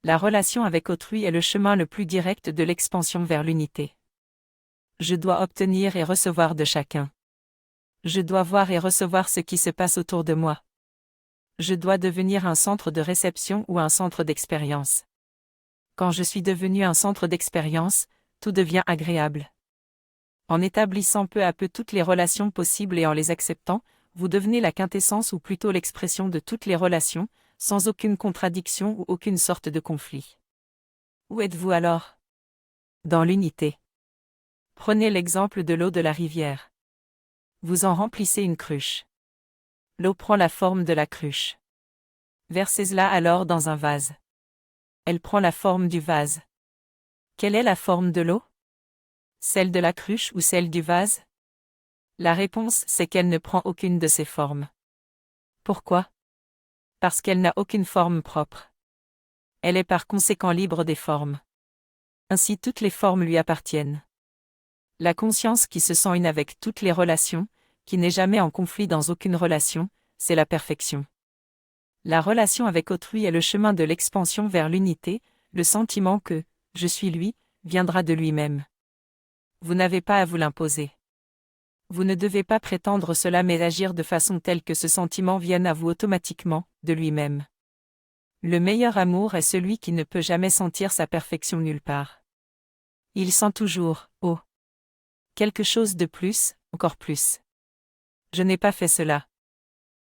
La relation avec autrui est le chemin le plus direct de l'expansion vers l'unité. Je dois obtenir et recevoir de chacun. Je dois voir et recevoir ce qui se passe autour de moi. Je dois devenir un centre de réception ou un centre d'expérience. Quand je suis devenu un centre d'expérience, tout devient agréable. En établissant peu à peu toutes les relations possibles et en les acceptant, vous devenez la quintessence ou plutôt l'expression de toutes les relations, sans aucune contradiction ou aucune sorte de conflit. Où êtes-vous alors? Dans l'unité. Prenez l'exemple de l'eau de la rivière. Vous en remplissez une cruche. L'eau prend la forme de la cruche. Versez-la alors dans un vase. Elle prend la forme du vase. Quelle est la forme de l'eau? Celle de la cruche ou celle du vase? La réponse, c'est qu'elle ne prend aucune de ces formes. Pourquoi? Parce qu'elle n'a aucune forme propre. Elle est par conséquent libre des formes. Ainsi toutes les formes lui appartiennent. La conscience qui se sent une avec toutes les relations, qui n'est jamais en conflit dans aucune relation, c'est la perfection. La relation avec autrui est le chemin de l'expansion vers l'unité, le sentiment que « je suis lui » viendra de lui-même. Vous n'avez pas à vous l'imposer. Vous ne devez pas prétendre cela mais agir de façon telle que ce sentiment vienne à vous automatiquement, de lui-même. Le meilleur amour est celui qui ne peut jamais sentir sa perfection nulle part. Il sent toujours, oh, quelque chose de plus, encore plus. Je n'ai pas fait cela.